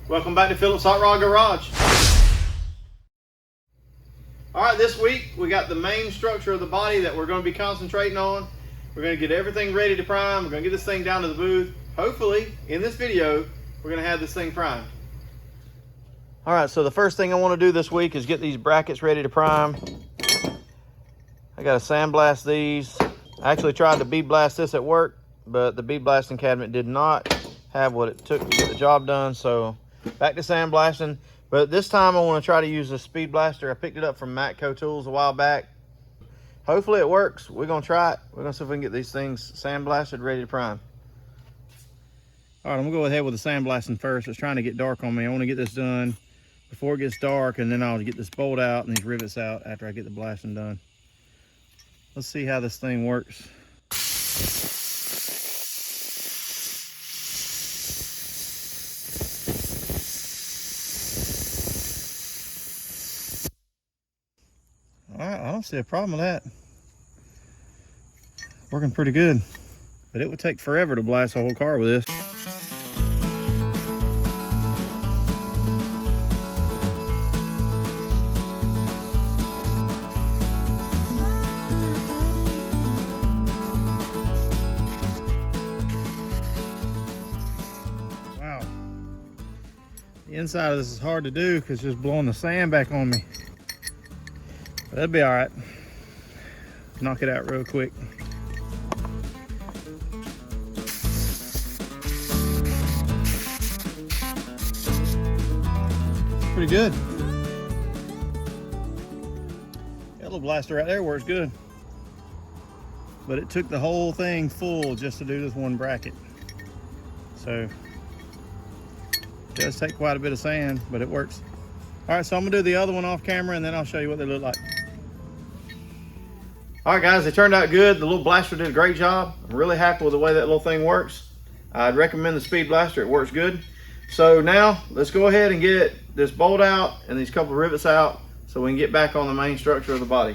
Welcome back to Phillips Hot Rod Garage. Alright, this week we got the main structure of the body that we're going to be concentrating on. We're going to get everything ready to prime. We're going to get this thing down to the booth. Hopefully, in this video, we're going to have this thing primed. Alright, so the first thing I want to do this week is get these brackets ready to prime. I got to sandblast these. I actually tried to bead blast this at work, but the bead blasting cabinet did not have what it took to get the job done, so back to sandblasting. But this time I want to try to use a speed blaster. I picked it up from Matco Tools a while back. Hopefully it works. We're going to try it. We're going to see if we can get these things sandblasted, ready to prime. All right, I'm going to go ahead with the sandblasting first. It's trying to get dark on me. I want to get this done before it gets dark, and then I'll get this bolt out and these rivets out after I get the blasting done. Let's see how this thing works. I don't see a problem with that. Working pretty good, but it would take forever to blast the whole car with this. Wow. The inside of this is hard to do because it's just blowing the sand back on me. That'd be all right. Knock it out real quick. Pretty good. Got a little blaster right there works good. But it took the whole thing full just to do this one bracket. So it does take quite a bit of sand, but it works. All right, so I'm gonna do the other one off camera and then I'll show you what they look like. All right, guys, they turned out good. The little blaster did a great job. I'm really happy with the way that little thing works. I'd recommend the speed blaster. It works good. So now let's go ahead and get this bolt out and these couple of rivets out so we can get back on the main structure of the body.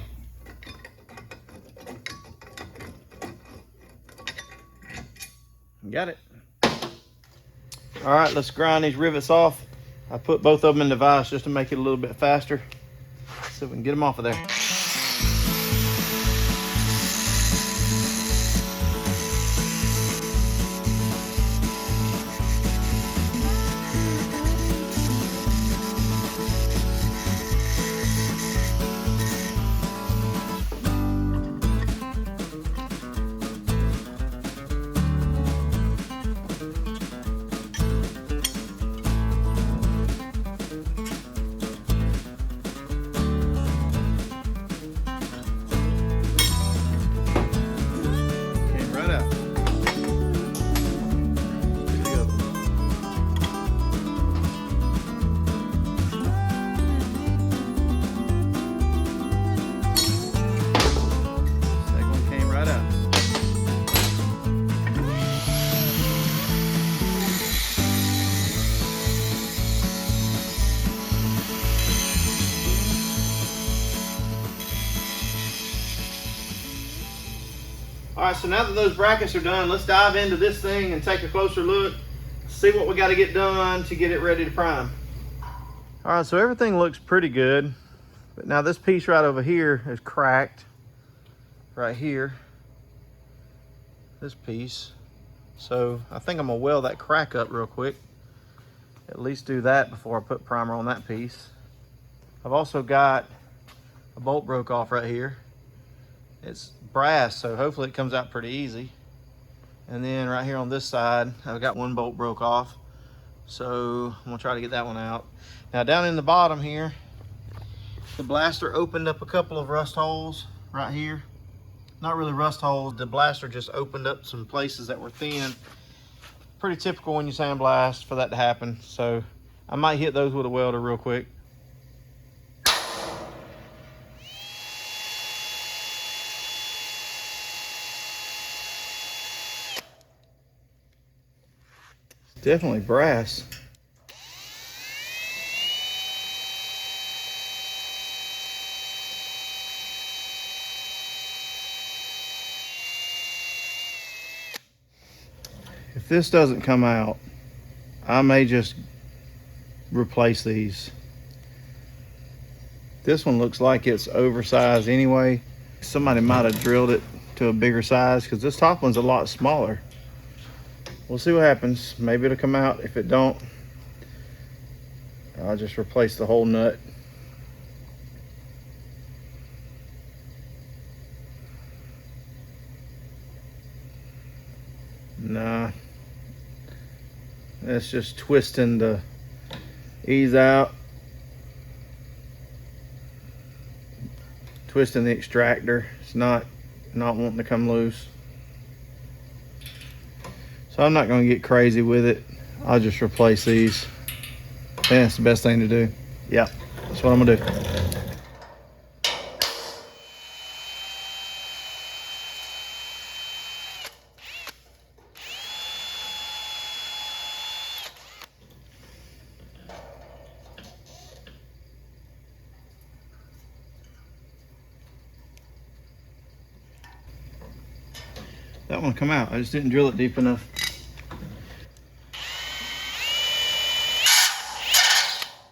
Got it. All right, let's grind these rivets off. I put both of them in the vise just to make it a little bit faster. So we can get them off of there. All right, so now that those brackets are done, let's dive into this thing and take a closer look, see what we got to get done to get it ready to prime. All right, so everything looks pretty good, but now this piece right over here is cracked, right here, this piece. So I think I'm gonna weld that crack up real quick. At least do that before I put primer on that piece. I've also got a bolt broke off right here. It's brass, so hopefully it comes out pretty easy. And then right here on this side, I've got one bolt broke off. So I'm gonna try to get that one out. Now down in the bottom here, the blaster opened up a couple of rust holes right here. Not really rust holes, the blaster just opened up some places that were thin. Pretty typical when you sandblast for that to happen. So I might hit those with a welder real quick. Definitely brass. If this doesn't come out, I may just replace these. This one looks like it's oversized anyway. Somebody might have drilled it to a bigger size because this top one's a lot smaller. We'll see what happens. Maybe it'll come out. If it don't, I'll just replace the whole nut. Nah, that's just twisting the ease out, twisting the extractor. It's not wanting to come loose. So I'm not going to get crazy with it. I'll just replace these. I think that's the best thing to do. Yeah, that's what I'm going to do. That one come out. I just didn't drill it deep enough.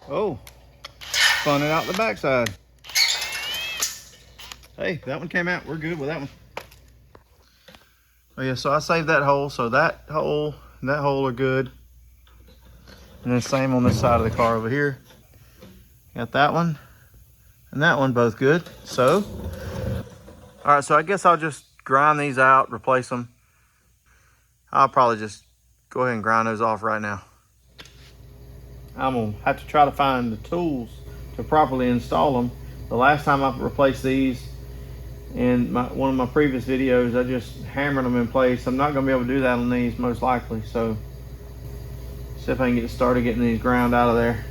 Oh, spun it out the backside. Hey, that one came out. We're good with that one. Oh yeah, so I saved that hole. So that hole and that hole are good. And then same on this side of the car over here. Got that one and that one both good. So, all right, so I guess I'll just grind these out, replace them. I'll probably just go ahead and grind those off right now. I'm gonna have to try to find the tools to properly install them. The last time I replaced these in one of my previous videos, I just hammered them in place. I'm not gonna be able to do that on these most likely. So see if I can get started getting these ground out of there.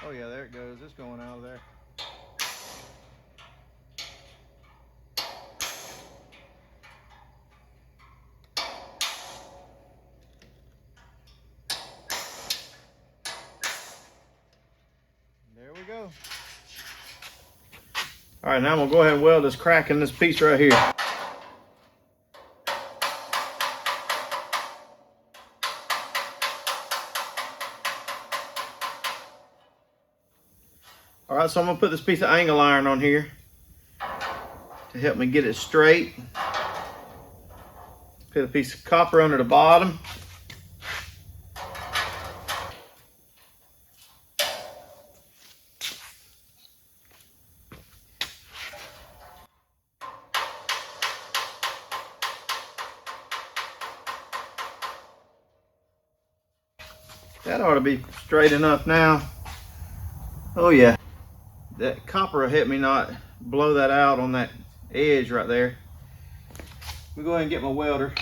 Oh yeah, there it goes. It's going out of there. There we go. All right, now I'm gonna go ahead and weld this crack in this piece right here. All right, so I'm gonna put this piece of angle iron on here to help me get it straight. Put a piece of copper under the bottom. That ought to be straight enough now. Oh yeah. That copper will help me not blow that out on that edge right there. We go ahead and get my welder.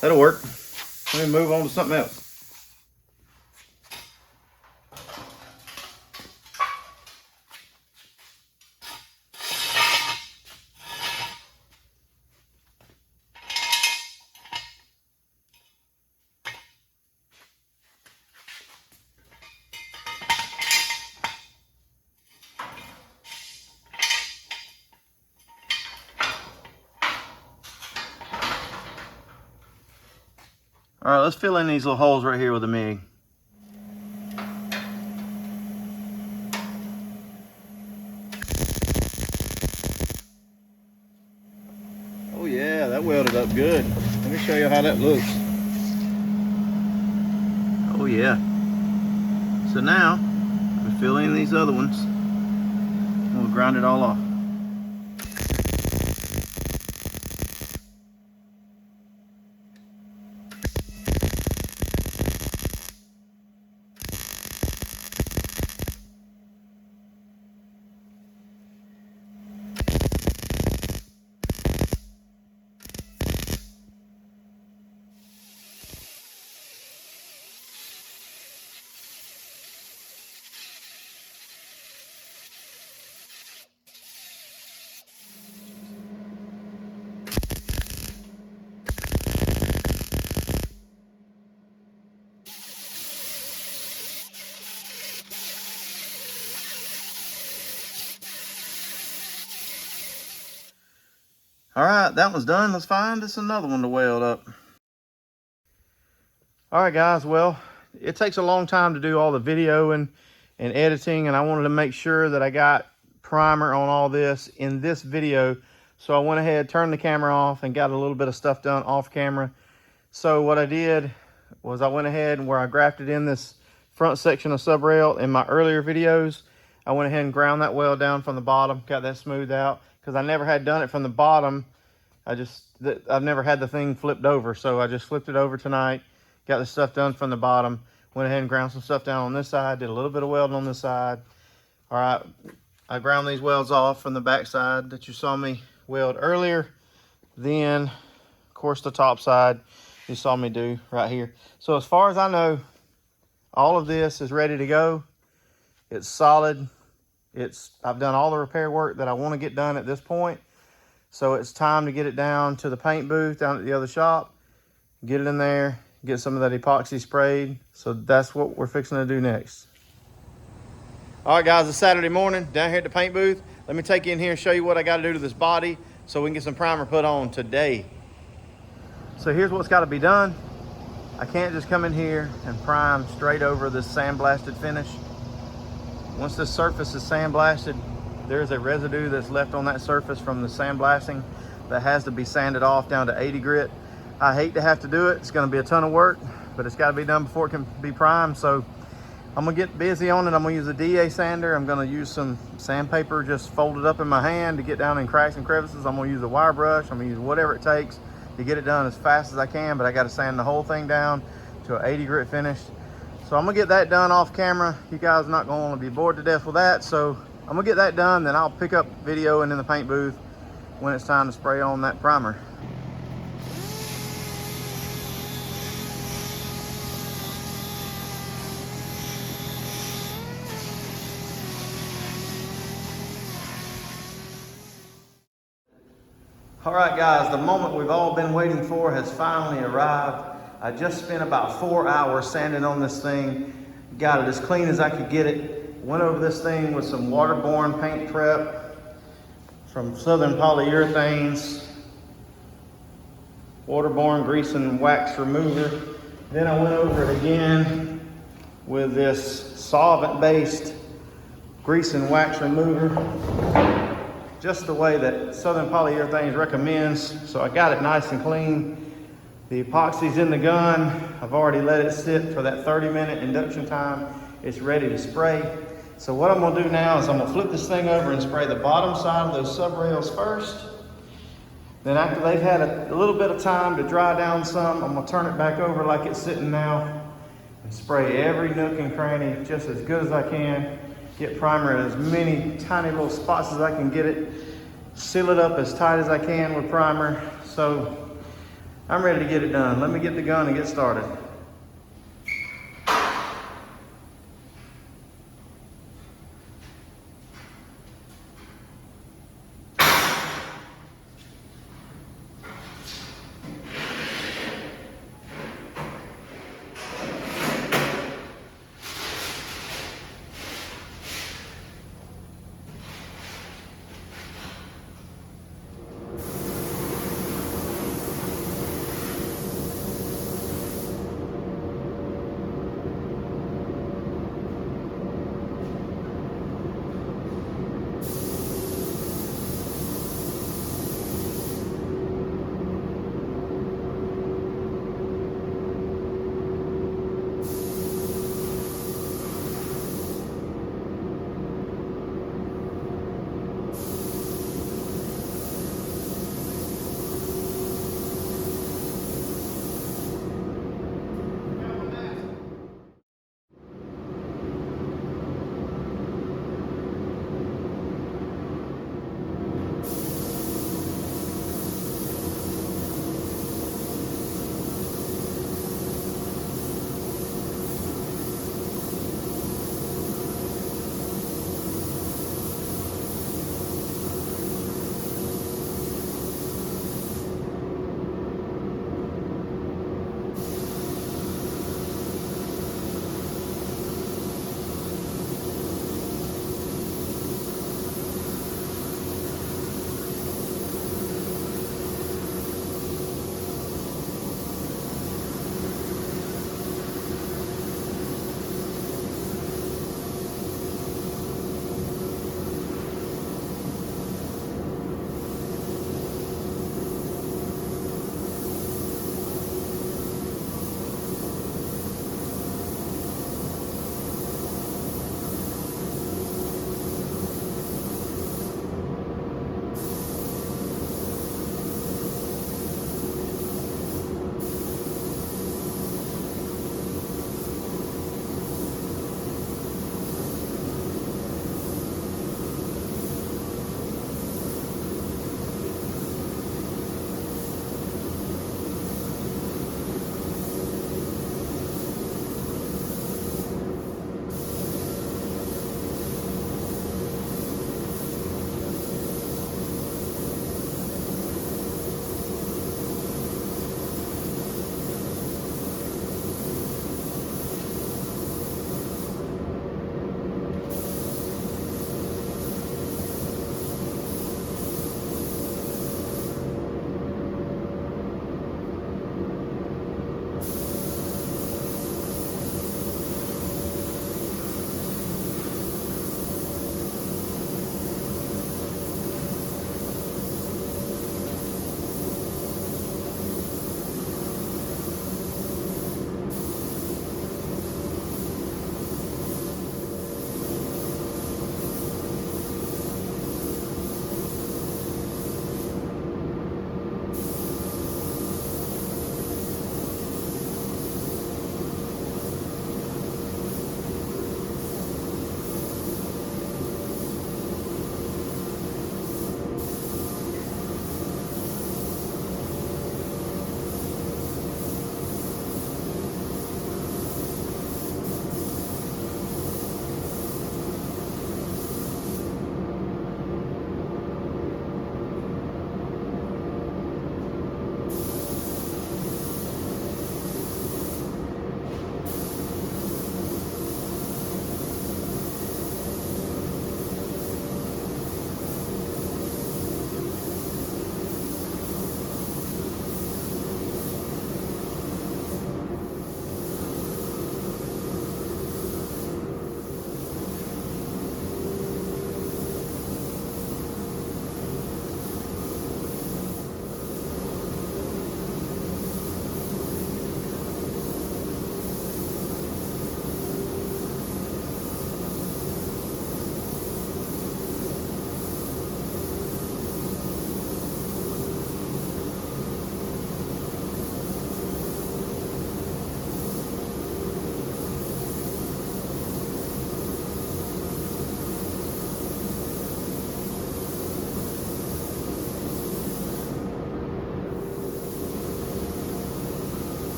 That'll work. Let me move on to something else. All right, let's fill in these little holes right here with a MIG. Oh yeah, that welded up good. Let me show you how that looks. Oh yeah. So now we fill in these other ones and we'll grind it all off. All right, that one's done. Let's find us another one to weld up. All right, guys, well, it takes a long time to do all the videoing and editing, and I wanted to make sure that I got primer on all this in this video. So I went ahead, turned the camera off, and got a little bit of stuff done off camera. So what I did was I went ahead and where I grafted in this front section of sub rail in my earlier videos, I went ahead and ground that weld down from the bottom, got that smoothed out, because I never had done it from the bottom. I've never had the thing flipped over, so I just flipped it over tonight, got the stuff done from the bottom, went ahead and ground some stuff down on this side, did a little bit of welding on this side. All right, I ground these welds off from the back side that you saw me weld earlier. Then, of course, the top side you saw me do right here. So as far as I know, all of this is ready to go. It's solid. I've done all the repair work that I want to get done at this point. So it's time to get it down to the paint booth down at the other shop, get it in there, get some of that epoxy sprayed. So that's what we're fixing to do next. All right, guys, it's Saturday morning down here at the paint booth. Let me take you in here and show you what I got to do to this body so we can get some primer put on today. So here's what's got to be done. I can't just come in here and prime straight over this sandblasted finish. Once this surface is sandblasted, there's a residue that's left on that surface from the sandblasting that has to be sanded off down to 80 grit. I hate to have to do it. It's going to be a ton of work, but it's got to be done before it can be primed. So I'm going to get busy on it. I'm going to use a DA sander. I'm going to use some sandpaper just folded up in my hand to get down in cracks and crevices. I'm going to use a wire brush. I'm going to use whatever it takes to get it done as fast as I can, but I got to sand the whole thing down to an 80 grit finish. So I'm gonna get that done off camera. You guys are not gonna want to be bored to death with that. So I'm gonna get that done, then I'll pick up video and in the paint booth when it's time to spray on that primer. All right, guys, the moment we've all been waiting for has finally arrived. I just spent about 4 hours sanding on this thing, got it as clean as I could get it. Went over this thing with some waterborne paint prep from Southern Polyurethanes, waterborne grease and wax remover. Then I went over it again with this solvent-based grease and wax remover, just the way that Southern Polyurethanes recommends. So I got it nice and clean. The epoxy's in the gun. I've already let it sit for that 30-minute induction time. It's ready to spray. So what I'm gonna do now is I'm gonna flip this thing over and spray the bottom side of those sub rails first. Then after they've had a little bit of time to dry down some, I'm gonna turn it back over like it's sitting now and spray every nook and cranny just as good as I can. Get primer at as many tiny little spots as I can get it. Seal it up as tight as I can with primer. So I'm ready to get it done. Let me get the gun and get started.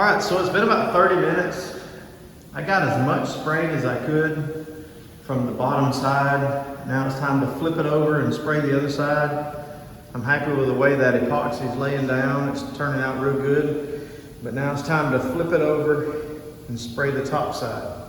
All right, so it's been about 30 minutes. I got as much sprayed as I could from the bottom side. Now it's time to flip it over and spray the other side. I'm happy with the way that epoxy is laying down. It's turning out real good. But now it's time to flip it over and spray the top side.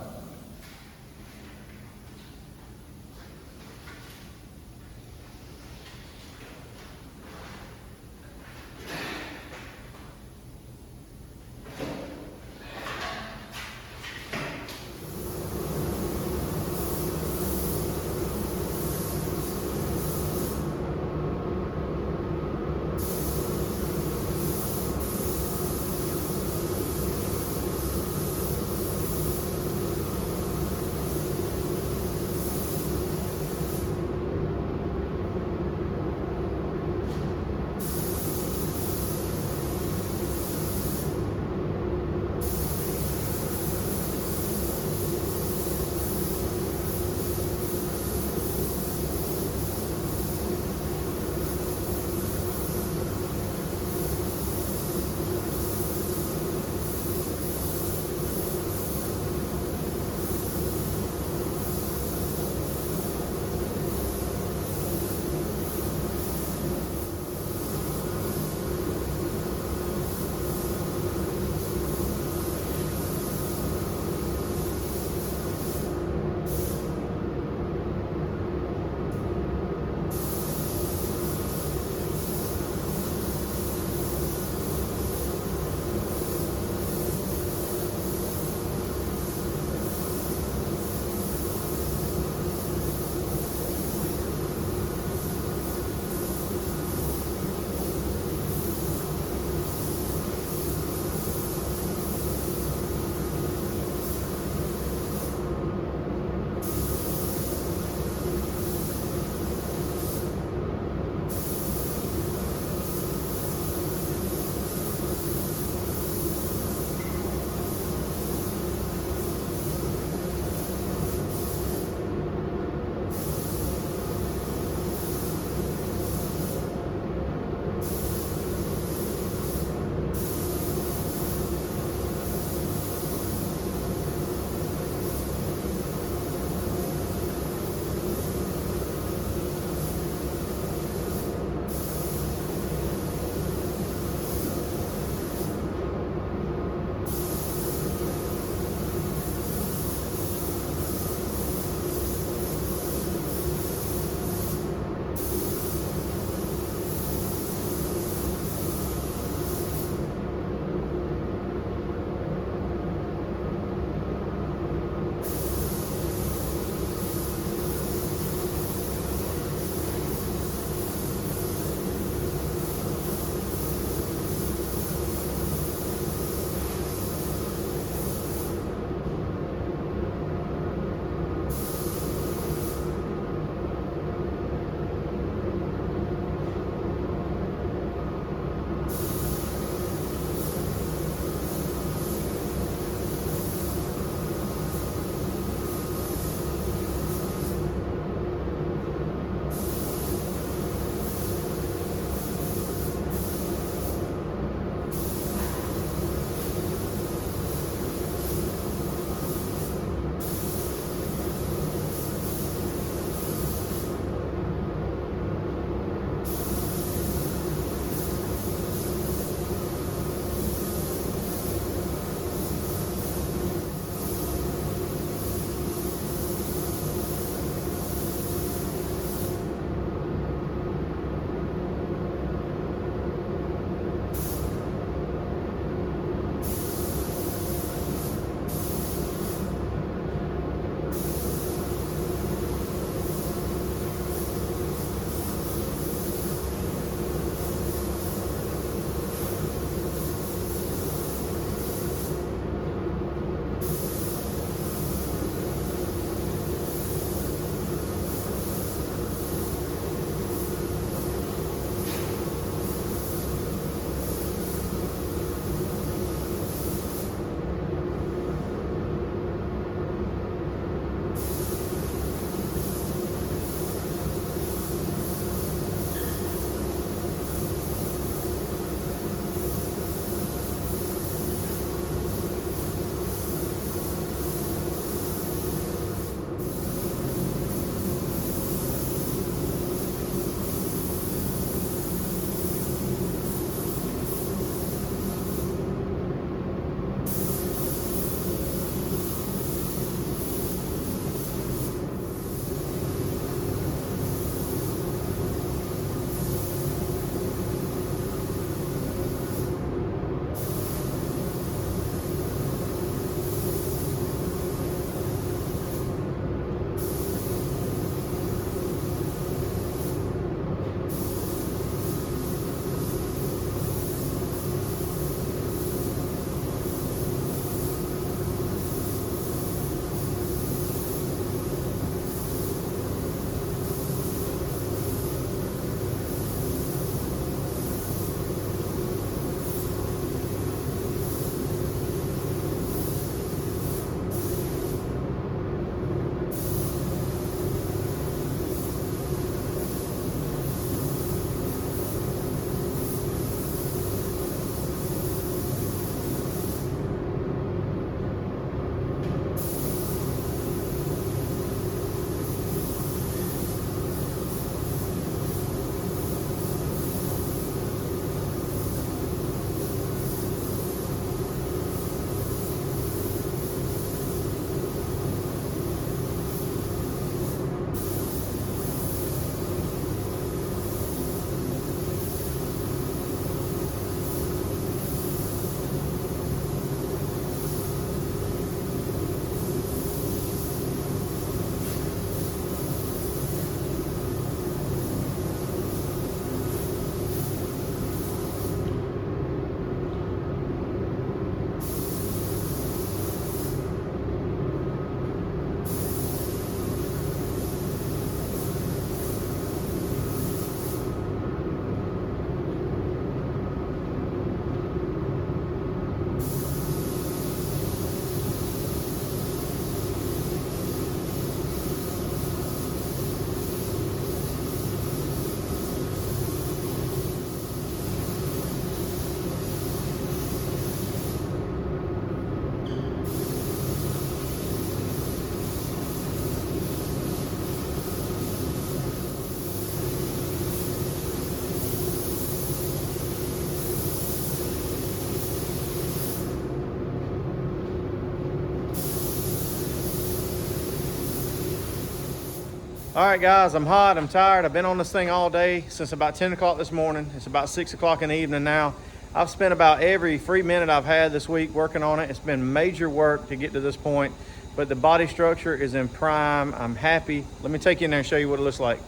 All right, guys, I'm hot, I'm tired. I've been on this thing all day since about 10 o'clock this morning. It's about 6 o'clock in the evening now. I've spent about every free minute I've had this week working on it. It's been major work to get to this point, but the body structure is in prime. I'm happy. Let me take you in there and show you what it looks like.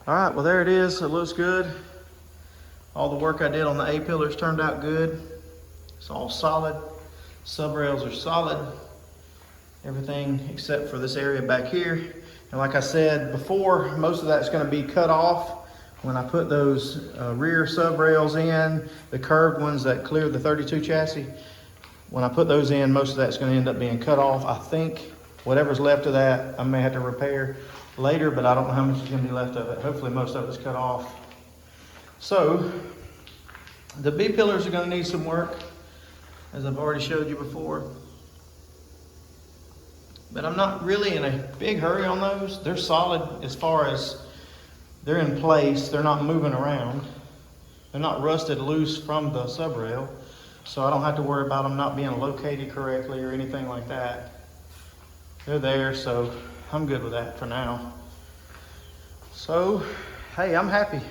All right, well, there it is. It looks good. All the work I did on the A-pillars turned out good. It's all solid. Sub rails are solid. Everything except for this area back here. And like I said before, most of that's going to be cut off when I put those rear sub rails in, the curved ones that clear the 32 chassis. When I put those in, most of that's going to end up being cut off. I think whatever's left of that, I may have to repair later, but I don't know how much is going to be left of it. Hopefully most of it's cut off. So the B pillars are going to need some work, as I've already showed you before. But I'm not really in a big hurry on those. They're solid as far as they're in place. They're not moving around. They're not rusted loose from the sub rail. So I don't have to worry about them not being located correctly or anything like that. They're there, so I'm good with that for now. So, hey, I'm happy.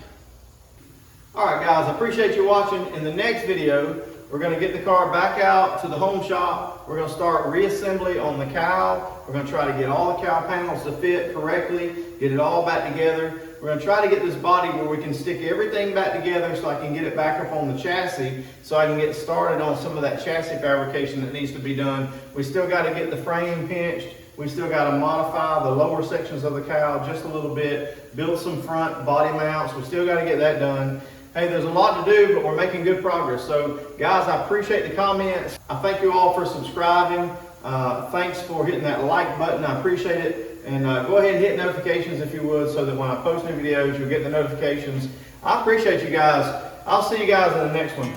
All right, guys, I appreciate you watching. In the next video, we're going to get the car back out to the home shop. We're going to start reassembly on the cowl. We're going to try to get all the cowl panels to fit correctly, get it all back together. We're going to try to get this body where we can stick everything back together so I can get it back up on the chassis so I can get started on some of that chassis fabrication that needs to be done. We still got to get the frame pinched. We still got to modify the lower sections of the cowl just a little bit, build some front body mounts. We still got to get that done. Hey, there's a lot to do, but we're making good progress. So, guys, I appreciate the comments. I thank you all for subscribing. Thanks for hitting that like button. I appreciate it. And go ahead and hit notifications if you would, so that when I post new videos, you'll get the notifications. I appreciate you guys. I'll see you guys in the next one.